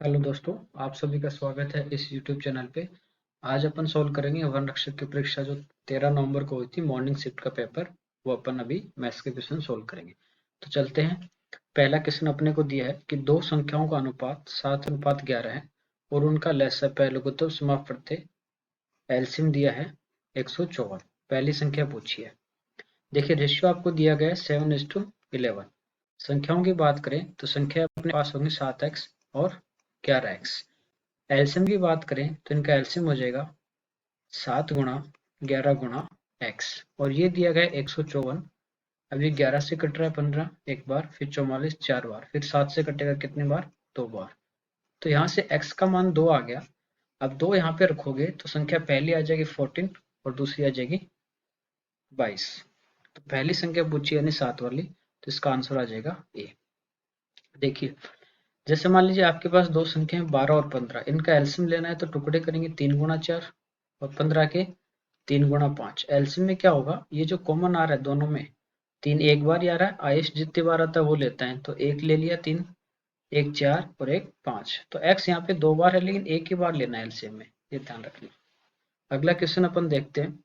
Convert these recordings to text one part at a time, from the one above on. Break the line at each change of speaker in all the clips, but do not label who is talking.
Hello दोस्तों, आप सभी का स्वागत है इस YouTube चैनल पे। आज अपन सोल्व करेंगे वन रक्षक की परीक्षा जो 13 नवंबर को हुई थी, मॉर्निंग शिफ्ट का पेपर। वो अपन अभी मैथ्स के क्वेश्चन सोल्व करेंगे। तो चलते हैं। पहला क्वेश्चन अपने को दिया है कि दो संख्याओं का अनुपात 7:11 है और उनका लसागु लघुत्तम समापवर्ती एलसीएम दिया है 154। पहली संख्या पूछी है। देखिए, रेशियो आपको दिया गया है 7:11। संख्याओं की बात करें तो संख्या अपने पास होंगी 7x और 11x। एलसीएम की बात करें तो इनका एलसीएम हो जाएगा 7 × 11 × x और ये दिया गया 154। अब ये 11 से कट रहा है 15 एक बार, फिर 44 4 बार, फिर 7 से कटेगा कितने बार, 2 बार। तो यहाँ से x का मान 2 आ गया। अब 2 यहाँ पे रखोगे तो संख्या पहली आ जाएगी 14 और दूसरी आ जाएगी 22। तो पहली संख्या पूछी यानी 7 वाली, तो इसका आंसर आ जाएगा ए। देखिए, जैसे मान लीजिए आपके पास दो संख्या है 12 और 15, इनका एलसीएम लेना है तो टुकड़े करेंगे 3 × 4 और 15 के 3 × 5। एलसीएम में क्या होगा, ये जो कॉमन आ रहा है दोनों में, 3 एक बार ही आ रहा है, आयुष जितनी बार आता है वो लेता है, तो एक ले लिया 3, एक 4 और एक 5। तो एक्स यहाँ पे 2 बार है लेकिन एक ही बार लेना है एलसीएम में, ये ध्यान रखना। अगला क्वेश्चन अपन देखते हैं।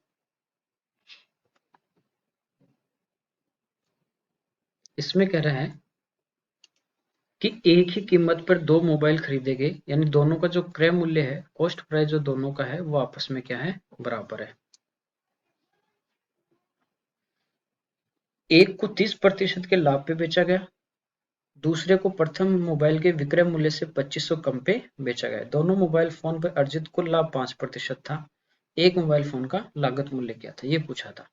इसमें कह रहे हैं कि एक ही कीमत पर दो मोबाइल खरीदे गए, यानी दोनों का जो क्रय मूल्य है, कॉस्ट प्राइस जो दोनों का है वो आपस में क्या है, बराबर है। एक को 30% के लाभ पे बेचा गया, दूसरे को प्रथम मोबाइल के विक्रय मूल्य से 2500 कम पे बेचा गया। दोनों मोबाइल फोन पर अर्जित कुल लाभ 5% था। एक मोबाइल फोन का लागत मूल्य क्या था, ये पूछा था।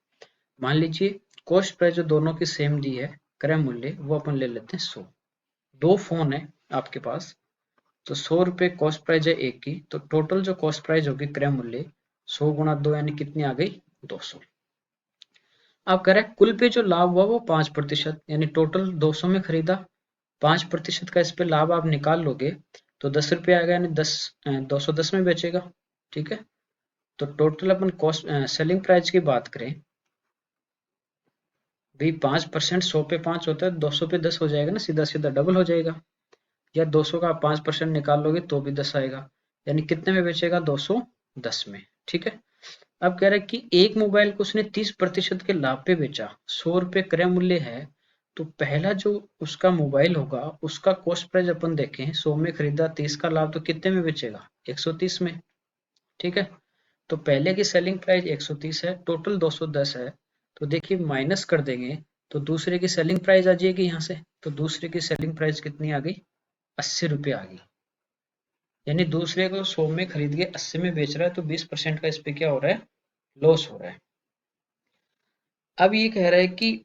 मान लीजिए कॉस्ट प्राइस जो दोनों की सेम दी है, क्रय मूल्य वो अपन ले लेते हैं 100। दो फोन है आपके पास, तो 100 रुपए कॉस्ट प्राइस है एक की, तो टोटल जो कॉस्ट प्राइस होगी क्रय मूल्य 100 × 2 यानी कितनी आ गई, 200। अब कह रहे हैं कुल पे जो लाभ हुआ वो 5%, यानी टोटल 200 में खरीदा, 5% का इस पे लाभ आप निकाल लोगे तो 10 रुपये आएगा, यानी 210 में बेचेगा। ठीक है, तो टोटल अपन कॉस्ट सेलिंग प्राइस की बात करें भाई, 5% 100 पे 5 होता है, 200 पे 10 हो जाएगा ना, सीधा सीधा डबल हो जाएगा। या 200 का 5% निकाल लोगे तो भी 10 आएगा, यानी कितने में बेचेगा, 210 में। ठीक है, अब कह रहा है कि एक मोबाइल को उसने 30% के लाभ पे बेचा, 100 रुपए क्रय मूल्य है, तो पहला जो उसका मोबाइल होगा उसका कॉस्ट प्राइस अपन देखें 100 में खरीदा, 30 का लाभ, तो कितने में बेचेगा, 130 में। ठीक है, तो पहले की सेलिंग प्राइस 130 है, टोटल 210 है, तो देखिए माइनस कर देंगे तो दूसरे की सेलिंग प्राइस आ जाएगी यहाँ से, तो दूसरे की सेलिंग प्राइस कितनी आ गई, 80 रुपये आ गई। यानी दूसरे को 100 में खरीद के 80 में बेच रहा है, तो 20% का इस पे क्या हो रहा है, लॉस हो रहा है। अब ये कह रहा है कि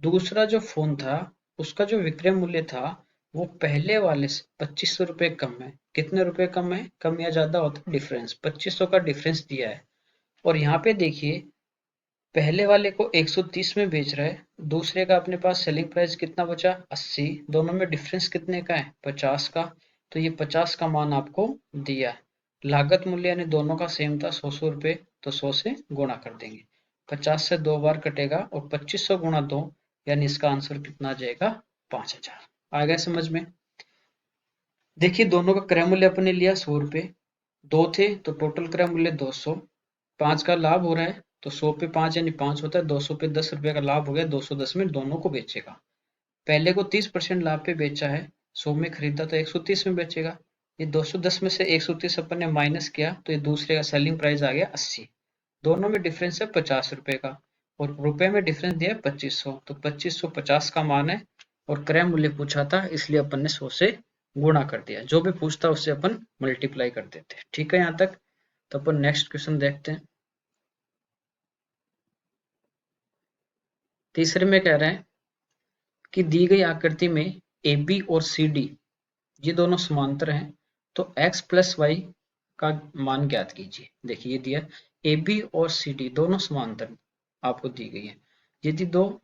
दूसरा जो फोन था उसका जो विक्रय मूल्य था वो पहले वाले से 2500 रुपये कम है। कितने रुपए कम है, कम या ज्यादा होता है, डिफरेंस 2500 का डिफरेंस दिया है। और यहाँ पे देखिए पहले वाले को 130 में बेच रहा है, दूसरे का अपने पास सेलिंग प्राइस कितना बचा, 80। दोनों में डिफरेंस कितने का है, 50 का। तो ये 50 का मान आपको दिया है। लागत मूल्य यानी दोनों का सेम था, 100 रुपए, तो 100 से गुणा कर देंगे। 50 से 2 बार कटेगा और 2500 × 2, यानी इसका आंसर कितना आ जाएगा, 5000। आ गया समझ में। देखिए दोनों का क्रय मूल्य अपने लिया 100 रुपए, दो थे तो टोटल क्रय मूल्य 200, 5 का लाभ हो रहा है तो 100 पे 5 यानी 5 होता है, 200 पे 10 रुपए का लाभ हो गया, 210 में दोनों को बेचेगा। पहले को 30% लाभ पे बेचा है, 100 में खरीदा तो 130 में बेचेगा। ये 210 में से 130 अपन ने माइनस किया तो ये दूसरे का सेलिंग प्राइस आ गया 80। दोनों में डिफरेंस है 50 रुपए का, और रुपए में डिफरेंस दिया है 2500, तो 2550 का मान है। और क्रय मूल्य पूछा था इसलिए अपन ने 100 से गुणा कर दिया, जो भी पूछता उससे अपन मल्टीप्लाई कर देते। ठीक है यहाँ तक। तो अपन नेक्स्ट क्वेश्चन देखते हैं। तीसरे में कह रहे हैं कि दी गई आकृति में ए बी और सी डी ये दोनों समांतर हैं, तो x प्लस वाई का मान ज्ञात कीजिए। देखिए ये दिया ए बी और सी डी दोनों समांतर आपको दी गई है। यदि दो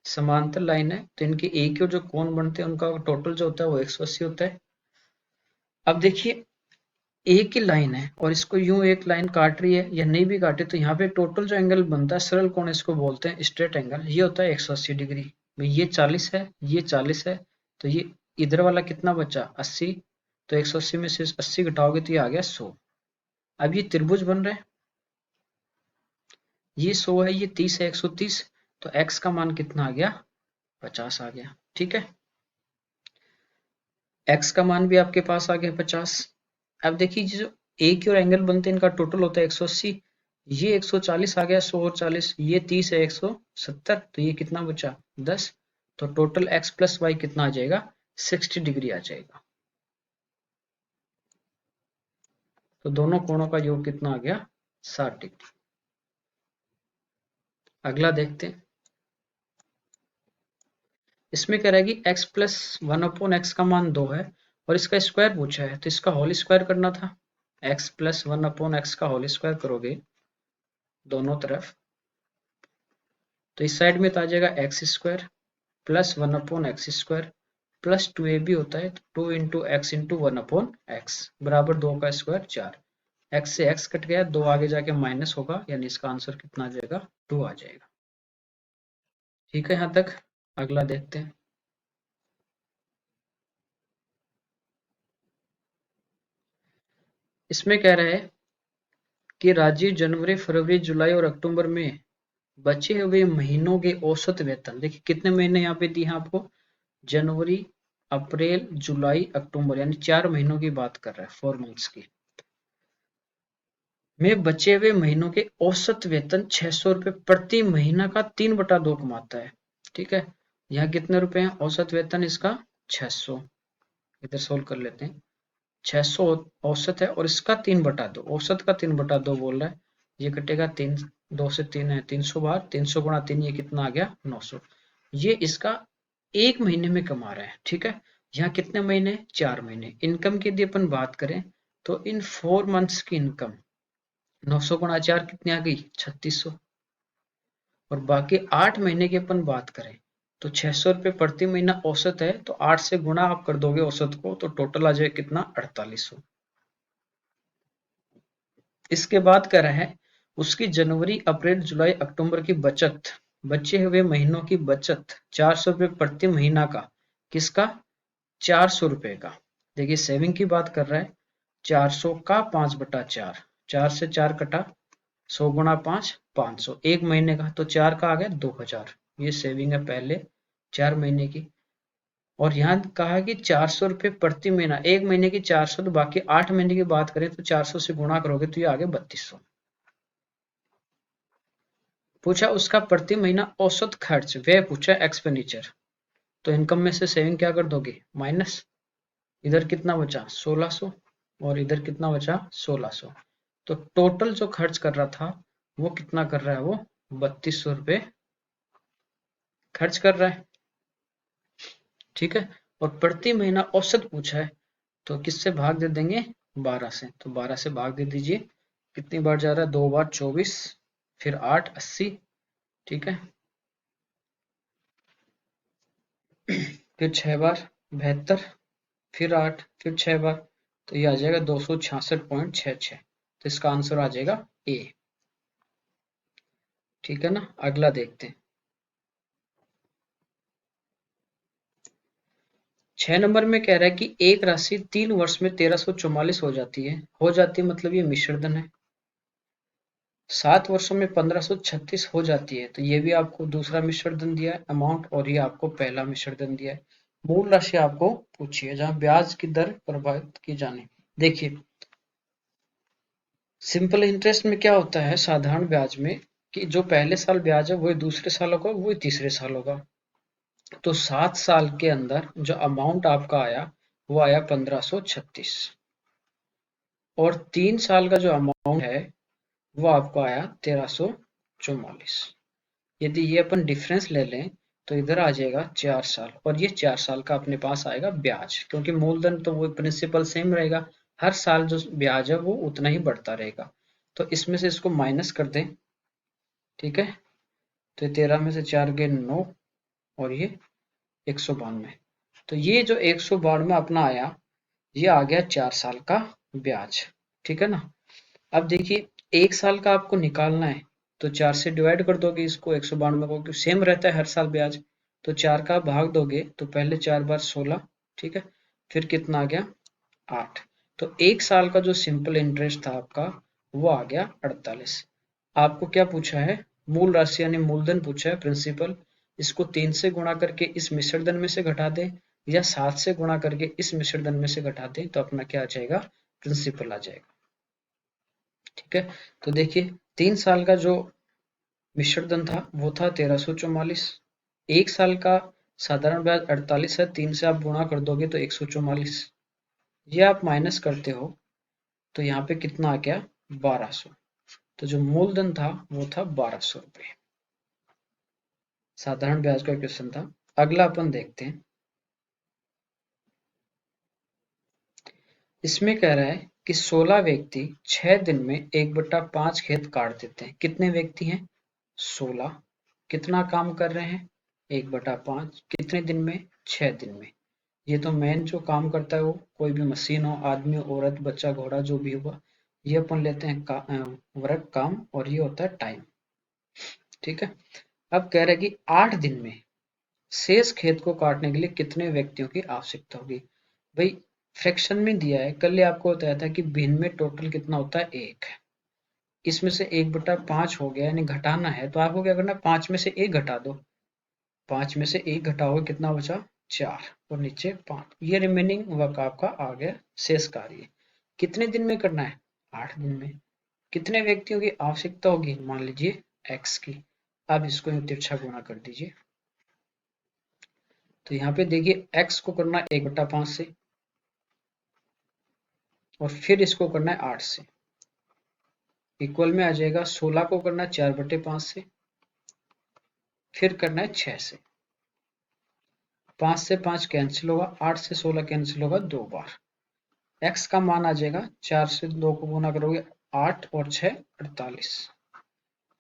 समांतर लाइन है तो इनके एक और जो कोण बनते हैं उनका टोटल जो होता है वो 180 होता है। अब देखिए एक ही लाइन है और इसको यूं एक लाइन काट रही है या नहीं भी काटे तो यहाँ पे टोटल जो एंगल बनता है सरल कोण इसको बोलते हैं स्ट्रेट एंगल, ये होता है 180 डिग्री। भाई ये 40 है, ये 40 है, तो ये इधर वाला कितना बचा 80, तो 180 में से 80 घटाओगे तो ये आ गया 100। अब ये त्रिभुज बन रहा है, ये 100 है, ये 30 है, 130, तो x का मान कितना आ गया 50 आ गया। ठीक है, x का मान भी आपके पास आ गया 50। अब देखिए जो एक और एंगल बनते हैं इनका टोटल होता है 180, ये 140 आ गया, 100 और 40, ये 30 है 170, तो ये कितना बचा 10, तो टोटल x प्लस वाई कितना आ जाएगा 60 डिग्री आ जाएगा। तो दोनों कोणों का योग कितना आ गया 60 डिग्री। अगला देखते हैं, इसमें कह रहा है कि x प्लस 1/x का मान 2 है और इसका स्क्वायर पूछा है, तो इसका होल स्क्वायर करना था। x प्लस 1/x का होल स्क्वायर करोगे दोनों तरफ, तो इस साइड में तो आ जाएगा x square plus 1/x square plus 2ab होता है, तो 2 इंटू एक्स इंटू 1/x बराबर 2 का स्क्वायर 4। x से x कट गया, 2 आगे जाके माइनस होगा, यानी इसका आंसर कितना आ जाएगा 2 आ जाएगा। ठीक है यहाँ तक। अगला देखते हैं, इसमें कह रहा है कि राजीव जनवरी फरवरी जुलाई और अक्टूबर में बचे हुए महीनों के औसत वेतन, देखिए कितने महीने यहाँ पे दिए हैं आपको, जनवरी अप्रैल जुलाई अक्टूबर, यानी 4 महीनों की बात कर रहा है, 4 मंथ्स की, में बचे हुए महीनों के औसत वेतन 600 रुपए प्रति महीना का 3/2 कमाता है। ठीक है, यहाँ कितने रुपए हैं औसत वेतन इसका 600, इधर सोल्व कर लेते हैं, 600 औसत है और इसका 3/2, औसत का 3/2 बोल रहा है, ये कटेगा 3, 2 से 3 है 300 बार, 300 गुणा 3, ये कितना आ गया 900, ये इसका एक महीने में कमा रहा है। ठीक है, यहाँ कितने महीने 4 महीने। इनकम की यदि अपन बात करें तो इन 4 मंथ्स की इनकम 900 गुणा 4 कितनी आ गई 3600, और बाकी 8 महीने की अपन बात करें तो 600 रुपये प्रति महीना औसत है, तो 8 से गुणा आप कर दोगे औसत को, तो टोटल आ जाए कितना 4800। इसके बाद कह रहा है उसकी जनवरी अप्रैल जुलाई अक्टूबर की बचत, बचे हुए महीनों की बचत 400 रुपये प्रति महीना का, किसका 400 रुपए का। देखिए सेविंग की बात कर रहा है, 400 का 5/4, 4 से 4 कटा, 100 गुणा 5 500, एक महीने का, तो 4 का आ गया 2000, ये सेविंग है पहले 4 महीने की। और यहाँ कहा कि 400 रुपये प्रति महीना, एक महीने की 400, तो बाकी 8 महीने की बात करें तो 400 से गुणा करोगे तो ये आगे 3200। पूछा उसका प्रति महीना औसत खर्च, वह पूछा एक्सपेंडिचर, तो इनकम में से सेविंग क्या कर दोगे माइनस, इधर कितना बचा 1600 और इधर कितना बचा 1600, तो टोटल जो खर्च कर रहा था वो कितना कर रहा है, वो 3200 रुपये खर्च कर रहा है। ठीक है, और प्रति महीना औसत पूछा है, तो किससे भाग दे देंगे 12 से, तो 12 से भाग दे दीजिए, कितनी बार जा रहा है 2 बार 24, फिर 8 80, ठीक है, फिर 6 बार 72, फिर 8, फिर 6 बार, तो ये आ जाएगा 266.66, तो इसका आंसर आ जाएगा ए। ठीक है ना, अगला देखते हैं, 6 नंबर में कह रहा है कि एक राशि 3 वर्ष में 1344 हो जाती है मतलब ये मिश्रधन है, 7 वर्षों में 1536 हो जाती है, तो ये भी आपको दूसरा मिश्रधन दिया है अमाउंट, और ये आपको पहला मिश्रधन दिया है। मूल राशि आपको पूछी है जहां ब्याज की दर प्रभावित की जानी। देखिए सिंपल इंटरेस्ट में क्या होता है, साधारण ब्याज में, कि जो पहले साल ब्याज है वही दूसरे साल होगा, वही तीसरे साल होगा। तो 7 साल के अंदर जो अमाउंट आपका आया वो आया 1536, और 3 साल का जो अमाउंट है वो आपको आया 1344। यदि ये अपन डिफरेंस ले लें तो इधर आ जाएगा 4 साल, और ये 4 साल का अपने पास आएगा ब्याज, क्योंकि मूलधन तो वो प्रिंसिपल सेम रहेगा, हर साल जो ब्याज है वो उतना ही बढ़ता रहेगा। तो इसमें से इसको माइनस कर दें, ठीक है, तो 13 में से 4 गए 9, और ये 192, तो ये जो 192 अपना आया, ये आ गया 4 साल का ब्याज। ठीक है ना, अब देखिए 1 साल का आपको निकालना है, तो 4 से डिवाइड कर दोगे इसको 192 को, सेम रहता है हर साल ब्याज, तो 4 का भाग दोगे तो पहले 4 बार 16, ठीक है, फिर कितना आ गया 8। तो 1 साल का जो सिंपल इंटरेस्ट था आपका वो आ गया 48। आपको क्या पूछा है, मूल राशि यानी मूलधन पूछा है, प्रिंसिपल। इसको 3 से गुणा करके इस मिश्र धन में से घटा दें या 7 से गुणा करके इस मिश्र धन में से घटा दें तो अपना क्या आ जाएगा, प्रिंसिपल आ जाएगा। ठीक है, तो देखिए 3 साल का जो मिश्र धन था वो था 1344। 1 साल का साधारण ब्याज 48 है, 3 से आप गुणा कर दोगे तो 144। ये आप माइनस करते हो तो यहाँ पे कितना आ गया 1200। तो जो मूलधन था वो था 1200 रुपये। साधारण ब्याज का क्वेश्चन था। अगला अपन देखते हैं। इसमें कह रहा है कि 16 व्यक्ति 6 दिन में 1/5 खेत काट देते हैं। कितने व्यक्ति हैं, 16। कितना काम कर रहे हैं, 1/5। कितने दिन में, 6 दिन में। ये तो मेन जो काम करता है वो कोई भी मशीन हो, आदमी, औरत, बच्चा, घोड़ा, जो भी होगा, ये अपन लेते हैं वर्क, काम, और ये होता है टाइम। ठीक है, अब कह रहे हैं कि 8 दिन में शेष खेत को काटने के लिए कितने व्यक्तियों की आवश्यकता होगी। भाई फ्रैक्शन में दिया है, कल आपको बताया था कि भिन्न में टोटल कितना होता है, 1। इसमें से 1/5 हो गया, यानी घटाना है तो आपको क्या करना है, 5 में से 1 घटा दो। 5 में से 1 घटाओगे कितना बचा, 4, और नीचे 5। ये रिमेनिंग वर्क आपका आ गया शेष कार्य। कितने दिन में करना है, 8 दिन में। कितने व्यक्तियों की आवश्यकता होगी, मान लीजिए x की। अब इसको तिरछा गुणा कर दीजिए। तो यहाँ पे देखिए x को करना है 1/5 से, और फिर इसको करना है 8 से। इक्वल में आ जाएगा 16 को करना है 4/5 से, फिर करना है 6 से। 5 से 5 कैंसिल होगा, 8 से 16 कैंसिल होगा 2 बार। x का मान आ जाएगा, 4 से 2 को गुना करोगे 8 और 6 48।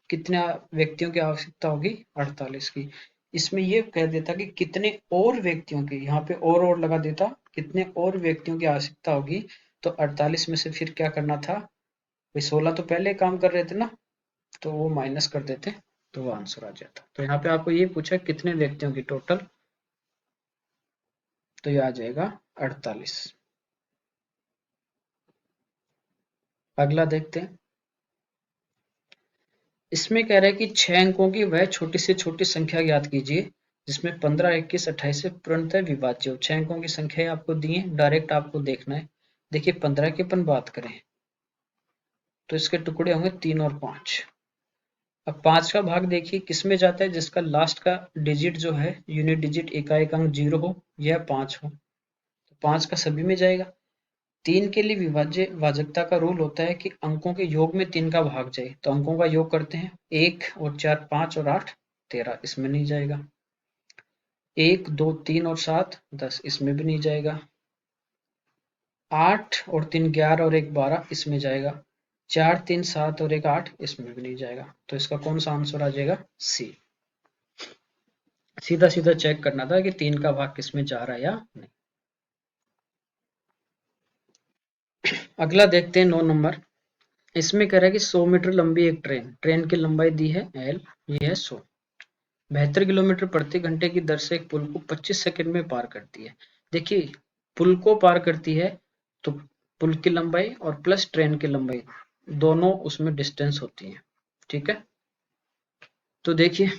कितने व्यक्तियों की आवश्यकता होगी, 48 की। इसमें ये कह देता कि कितने और व्यक्तियों की, यहाँ पे और लगा देता, कितने और व्यक्तियों की आवश्यकता होगी। तो 48 में से फिर क्या करना था, भाई 16 तो पहले काम कर रहे थे ना, तो वो माइनस कर देते तो वो आंसर आ जाता। तो यहाँ पे आपको ये पूछा कितने व्यक्तियों की टोटल, तो ये आ जाएगा 48। अगला देखते हैं। इसमें कह रहा है कि 6 अंकों की वह छोटी से छोटी संख्या ज्ञात कीजिए जिसमें 15, 21, 28 से पूर्णतः विभाज्य हो। 6 अंकों की संख्या आपको दी है, डायरेक्ट आपको देखना है। देखिए 15 की अपन बात करें तो इसके टुकड़े होंगे 3 और 5। अब 5 का भाग देखिए किस में जाता है, जिसका लास्ट का डिजिट जो है, यूनिट डिजिट, इकाई अंक 0 हो या 5 हो, तो 5 का सभी में जाएगा। 3 के लिए विभाज्य भाजकता का रूल होता है कि अंकों के योग में 3 का भाग जाए, तो अंकों का योग करते हैं, 1 और 4 5 और 8 13, इसमें नहीं जाएगा। 1 2 3 और 7 10, इसमें भी नहीं जाएगा। 8 और 3 11 और 1 12, इसमें जाएगा। 4 3 7 और 1 8, इसमें भी नहीं जाएगा। तो इसका कौन सा आंसर आ जाएगा, सी। सीधा सीधा चेक करना था कि 3 का भाग किसमें जा रहा है या नहीं। अगला देखते हैं 9 नंबर। इसमें कह रहा है कि 100 मीटर लंबी एक ट्रेन की लंबाई दी है l, ये है 100। 72 किलोमीटर प्रति घंटे की दर से एक पुल को 25 सेकंड में पार करती है। देखिए पुल को पार करती है तो पुल की लंबाई और प्लस ट्रेन की लंबाई दोनों उसमें डिस्टेंस होती है। ठीक है, तो देखिए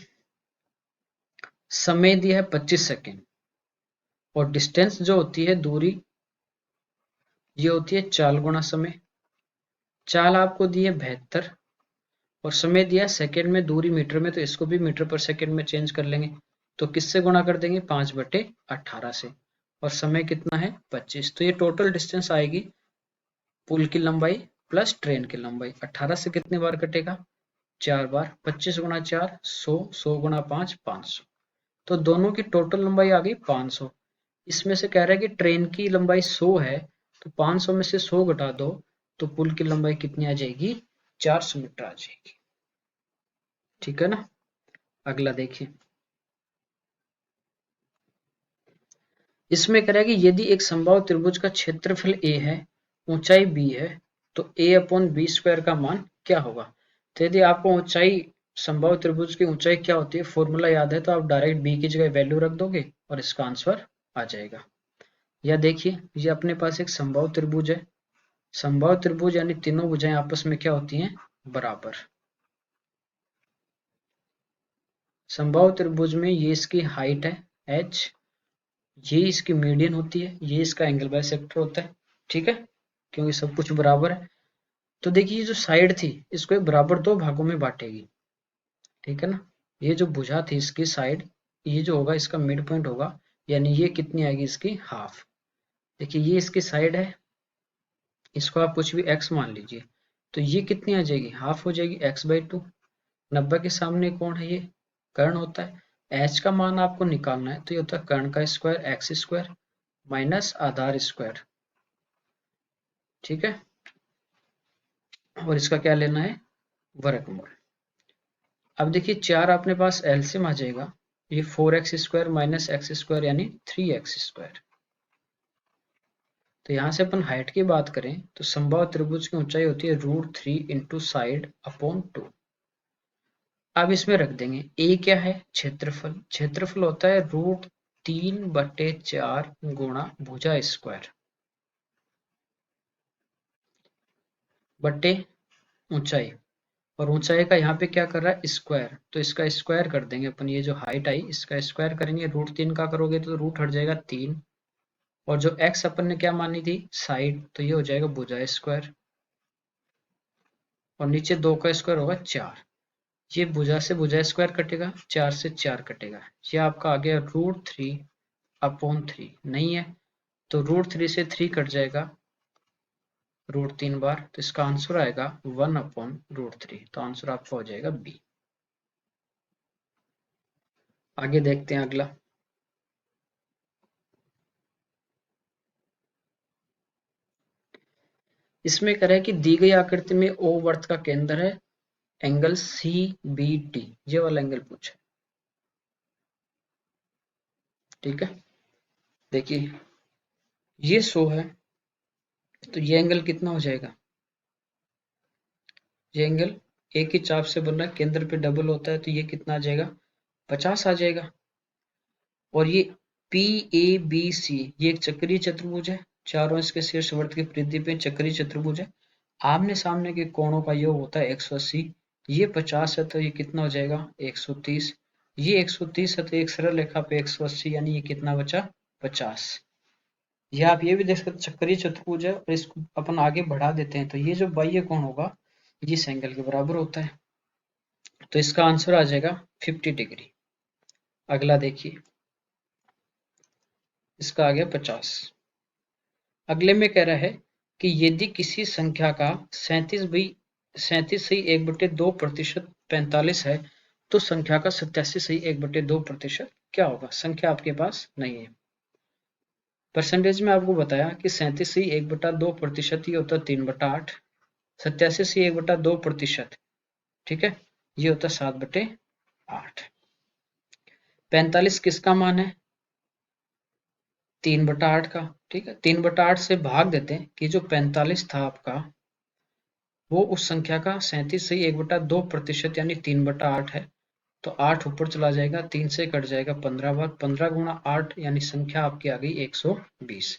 समय दिया है 25 सेकंड और डिस्टेंस जो होती है, दूरी, ये होती है चाल गुणा समय। चाल आपको दी है 72 और समय दिया सेकंड में, दूरी मीटर में, तो इसको भी मीटर पर सेकंड में चेंज कर लेंगे। तो किससे गुणा कर देंगे, 5/18 से, और समय कितना है 25। तो ये टोटल डिस्टेंस आएगी पुल की लंबाई प्लस ट्रेन की लंबाई। 18 से कितने बार कटेगा, 4 बार। 25 गुणा 4 100, 100 गुणा 5 500। तो दोनों की टोटल लंबाई आ गई 500। इसमें से कह रहा है कि ट्रेन की लंबाई 100 है, तो 500 में से 100 घटा दो तो पुल की लंबाई कितनी आ जाएगी, 400 मीटर आ जाएगी। ठीक है ना। अगला देखिए। इसमें कह रहा है कि यदि एक समबाहु त्रिभुज का क्षेत्रफल a है, ऊंचाई b है, तो a/b² का मान क्या होगा। तो यदि आपको ऊंचाई, समबाहु त्रिभुज की ऊंचाई क्या होती है, फॉर्मूला याद है, तो आप डायरेक्ट b की जगह वैल्यू रख दोगे और इसका आंसर आ जाएगा। या देखिए ये अपने पास एक समबाहु त्रिभुज है। समबाहु त्रिभुज यानी तीनों भुजाएं आपस में क्या होती हैं, बराबर। समबाहु त्रिभुज में ये इसकी हाइट है h, ये इसकी मीडियन होती है, ये इसका एंगल बाइसेक्टर होता है, ठीक है, क्योंकि सब कुछ बराबर है। तो देखिए ये जो साइड थी इसको एक बराबर दो भागों में बांटेगी, ठीक है ना। ये जो भुजा थी इसकी साइड, ये जो होगा इसका मिड पॉइंट होगा, यानी ये कितनी आएगी इसकी हाफ। देखिए ये इसकी साइड है, इसको आप कुछ भी x मान लीजिए, तो ये कितनी आ जाएगी, हाफ हो जाएगी x/2। 90 के सामने कौन है, ये कर्ण होता है। h का मान आपको निकालना है तो ये होता है कर्ण का स्क्वायर x² माइनस आधार स्क्वायर, ठीक है, और इसका क्या लेना है, वर्गमूल। अब देखिए 4 अपने पास एलसीएम आ जाएगा, ये 4x² माइनस x² यानी 3x²। तो यहाँ से अपन हाइट की बात करें तो समबाहु त्रिभुज की ऊंचाई होती है √3 इंटू साइड अपॉन 2। अब इसमें रख देंगे a क्या है, क्षेत्रफल। क्षेत्रफल होता है √3/4 गुणा भुजा स्क्वायर बटे ऊंचाई, और ऊंचाई का यहाँ पे क्या कर रहा है, स्क्वायर, तो इसका स्क्वायर कर देंगे अपन। ये जो हाइट आई इसका स्क्वायर करेंगे, √3 का करोगे तो रूट हट जाएगा 3, और जो x अपन ने क्या मानी थी, साइड, तो ये हो जाएगा भुजा स्क्वायर, और नीचे 2 का स्क्वायर होगा 4। ये भुजा से भुजा स्क्वायर कटेगा, 4 से 4 कटेगा, ये आपका आ गया √3/3। नहीं है तो √3 से 3 कट जाएगा √3 बार, तो इसका आंसर आएगा 1/√3। तो आंसर आपका हो जाएगा बी। आगे देखते हैं अगला। इसमें कह रहा है कि दी गई आकृति में ओ वर्त का केंद्र है, एंगल CBD, ये वाला एंगल पूछा, ठीक है। देखिए ये 100 है, तो ये एंगल कितना हो जाएगा, ये एंगल एक ही चाप से बन रहा है, केंद्र पे डबल होता है, तो ये कितना आ जाएगा, 50 आ जाएगा। और ये PABC ये एक चक्रीय चतुर्भुज है, चारों इसके शीर्ष वर्त की परिधि पे चक्रीय चतुर्भुज है। आमने सामने के कोणों का योग होता है 180। ये 50 है तो ये कितना हो जाएगा, 130। ये 130 है तो एक सरल रेखा पे 180, यानी ये कितना बचा, 50। ये आप ये भी देख सकते चक्रीय चतुर्भुज है, और इसको अपन आगे बढ़ा देते हैं तो ये जो बाह्य कोण होगा ये इस एंगल के बराबर होता है, तो इसका आंसर आ जाएगा 50 डिग्री। अगला देखिए, इसका आ गया 50। अगले में कह रहा है कि यदि किसी संख्या का 37/1/2% 45 है, तो संख्या का 87/1/2% क्या होगा। संख्या आपके पास नहीं है। परसेंटेज में आपको बताया कि 37/1/2% ये होता है 3/8, 87/1/2%, ठीक है, ये होता है 7/8। 45 किसका मान है, 3/8 का, ठीक है। 3/8 से भाग देते हैं कि जो 45 था आपका वो उस संख्या का 37/1/2% यानी 3/8 है, तो 8 ऊपर चला जाएगा, 3 से कट जाएगा 15 बार, 15 गुणा 8 यानी संख्या आपकी आ गई 120।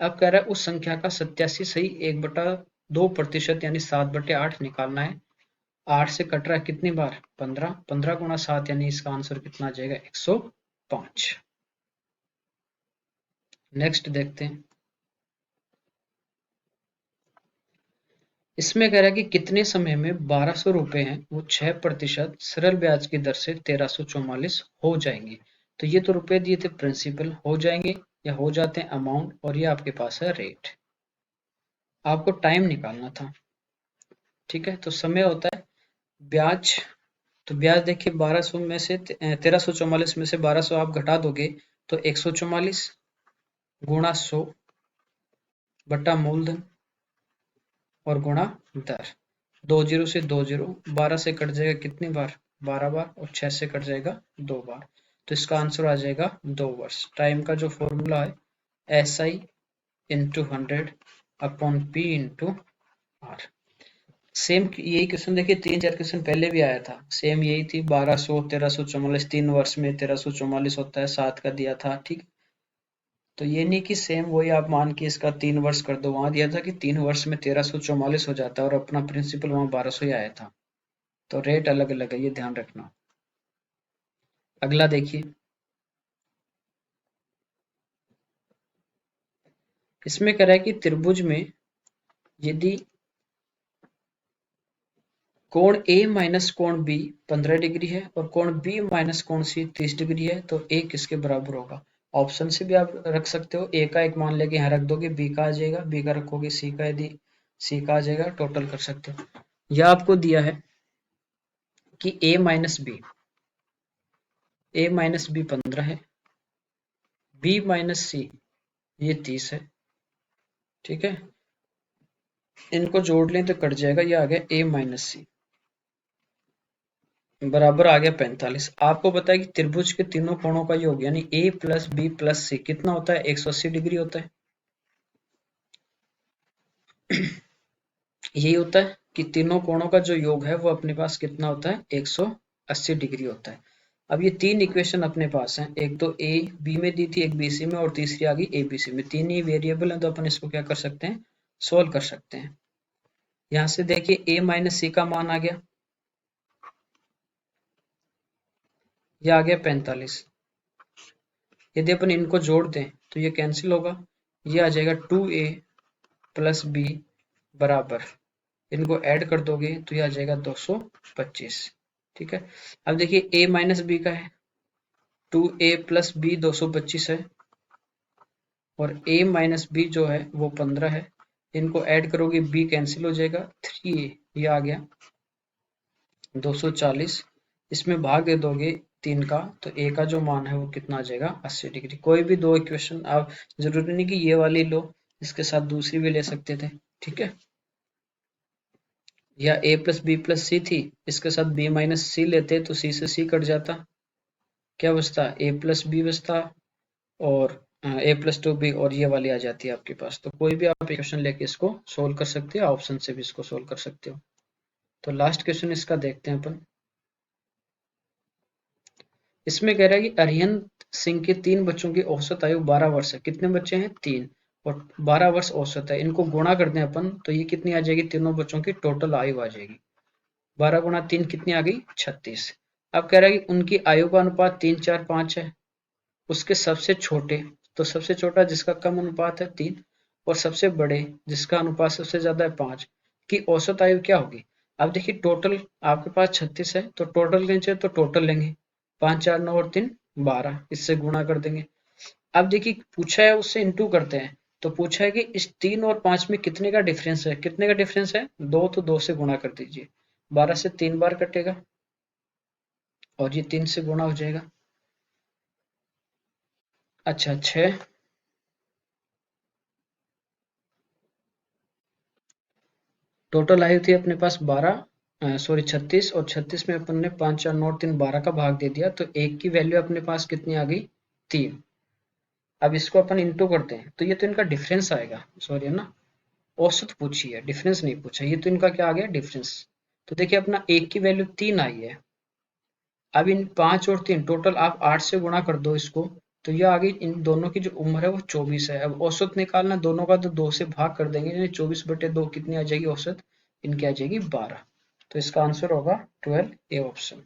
अब कह रहा है उस संख्या का 87/1/2% यानी 7/8 निकालना है। 8 से कट रहा है कितनी बार, 15, 15 गुणा 7 यानी इसका आंसर कितना आ जाएगा, 105। नेक्स्ट देखते हैं। इसमें कह रहा है कि कितने समय में 1200 रुपए हैं वो 6% सरल ब्याज की दर से 1344 हो जाएंगे। तो ये तो रुपए दिए थे, प्रिंसिपल हो जाएंगे या हो जाते हैं अमाउंट, और ये आपके पास है रेट। आपको टाइम निकालना था, ठीक है। तो समय होता है ब्याज, तो ब्याज देखिए 1200 में से 1344 में से 1200 आप घटा दोगे तो 144 गुणा 100 बटा मूलधन और गुणा दर। 2 जीरो से 2 जीरो, 12 से कट जाएगा कितनी बार, 12 बार, और 6 से कट जाएगा 2 बार, तो इसका आंसर आ जाएगा 2 वर्ष। टाइम का जो फॉर्मूला है SI into 100 upon P into R। Same यही क्वेश्चन देखिए 3-4 क्वेश्चन पहले भी आया था, सेम यही थी। 1200 1344, 3 वर्ष में 1344 होता है, 7 का दिया था, ठीक। तो ये नहीं कि सेम वही आप मान के इसका 3 वर्ष कर दो, वहां दिया था कि 3 वर्ष में 1344 हो जाता है और अपना प्रिंसिपल वहां 1200 ही आया था, तो रेट अलग अलग है, ये ध्यान रखना। अगला देखिए, इसमें कह रहा है कि त्रिभुज में यदि कोण A माइनस कोण B 15 डिग्री है और कोण B माइनस कोण C 30 डिग्री है, तो A किसके बराबर होगा। ऑप्शन से भी आप रख सकते हो, A का एक मान लेके यहाँ रख दोगे, B का आ जाएगा, B का रखोगे C का, यदि C का आ जाएगा, टोटल कर सकते हो। यह आपको दिया है कि A minus B, A minus B 15 है, B माइनस C ये 30 है, ठीक है। इनको जोड़ लें तो कट जाएगा, ये आ गया A माइनस C बराबर आ गया 45। आपको पता है कि त्रिभुज के तीनों कोणों का योग यानी ए प्लस बी प्लस सी कितना होता है, 180 डिग्री होता है। यही होता है कि तीनों कोणों का जो योग है वो अपने पास कितना होता है, 180 डिग्री होता है। अब ये तीन इक्वेशन अपने पास हैं, एक तो ए बी में दी थी, एक बी सी में, और तीसरी आ गई ए बी सी में। तीन ही वेरिएबल हैं, तो अपन इसको क्या कर सकते हैं, सोल्व कर सकते हैं। यहाँ से देखिए ए माइनस सी का मान आ गया, ये आ गया 45। यदि अपन इनको जोड़ दें तो ये कैंसिल होगा, ये आ जाएगा 2a प्लस बी बराबर, इनको ऐड कर दोगे तो ये आ जाएगा 225, ठीक है। अब देखिए a माइनस बी का है, 2a प्लस बी 225 है, और a माइनस बी जो है वो 15 है, इनको ऐड करोगे b कैंसिल हो जाएगा, 3a ये आ गया 240, इसमें भाग दे दोगे 3 का, तो a का जो मान है वो कितना आ जाएगा, 80 डिग्री। कोई भी दो इक्वेशन आप, जरूरी नहीं कि ये वाली लो, इसके साथ दूसरी भी ले सकते थे, ठीक है। या a प्लस बी प्लस सी थी, इसके साथ b माइनस सी लेते तो c से c कट जाता, क्या बचता, a प्लस बी बचता, और a प्लस टू बी, और ये वाली आ जाती है आपके पास। तो कोई भी आप इक्वेशन लेके इसको सोल्व कर सकते हो, ऑप्शन से भी इसको सोल्व कर सकते हो। तो लास्ट क्वेश्चन इसका देखते हैं अपन। इसमें कह रहा है कि अरिहंत सिंह के 3 बच्चों की औसत आयु 12 वर्ष है। कितने बच्चे हैं, 3, और 12 वर्ष औसत है। इनको गुणा कर दें अपन तो ये कितनी आ जाएगी, तीनों बच्चों की टोटल आयु आ जाएगी। 12 गुणा 3 कितनी आ गई, 36। अब कह रहा है कि उनकी आयु का अनुपात 3, 4, 5 है। उसके सबसे छोटे, तो सबसे छोटा जिसका कम अनुपात है 3, और सबसे बड़े जिसका अनुपात सबसे ज्यादा है 5 की औसत आयु क्या होगी। अब देखिए टोटल आपके पास 36 है, तो टोटल लेंगे तो टोटल लेंगे, 5, 4, 9 और 3 12, इससे गुणा कर देंगे। अब देखिए पूछा है उससे इंटू करते हैं, तो पूछा है कि इस 3 और 5 में कितने का डिफरेंस है, कितने का डिफरेंस है, 2, तो 2 से गुणा कर दीजिए, 12 से 3 बार कटेगा और ये 3 से गुणा हो जाएगा। अच्छा 6, टोटल आयु थी अपने पास 12, सॉरी 36, और 36 में अपन ने 5, 4, 9, 3, 12 का भाग दे दिया, तो एक की वैल्यू अपने पास कितनी आ गई, 3। अब इसको अपन इंटू करते हैं तो ये तो इनका डिफरेंस आएगा, सॉरी है ना, औसत पूछी है, डिफरेंस नहीं पूछा। ये तो इनका क्या आ गया, डिफरेंस। तो देखिए अपना एक की वैल्यू 3 आई है, अब इन 5 और 3 टोटल आप 8 से गुणा कर दो इसको, तो ये आ गई, इन दोनों की जो उम्र है वो 24 है। अब औसत निकालना दोनों का, तो 2 से भाग कर देंगे, यानी 24/2 कितनी आ जाएगी औसत, इनकी आ जाएगी 12। तो इसका आंसर होगा 12 ए ऑप्शन।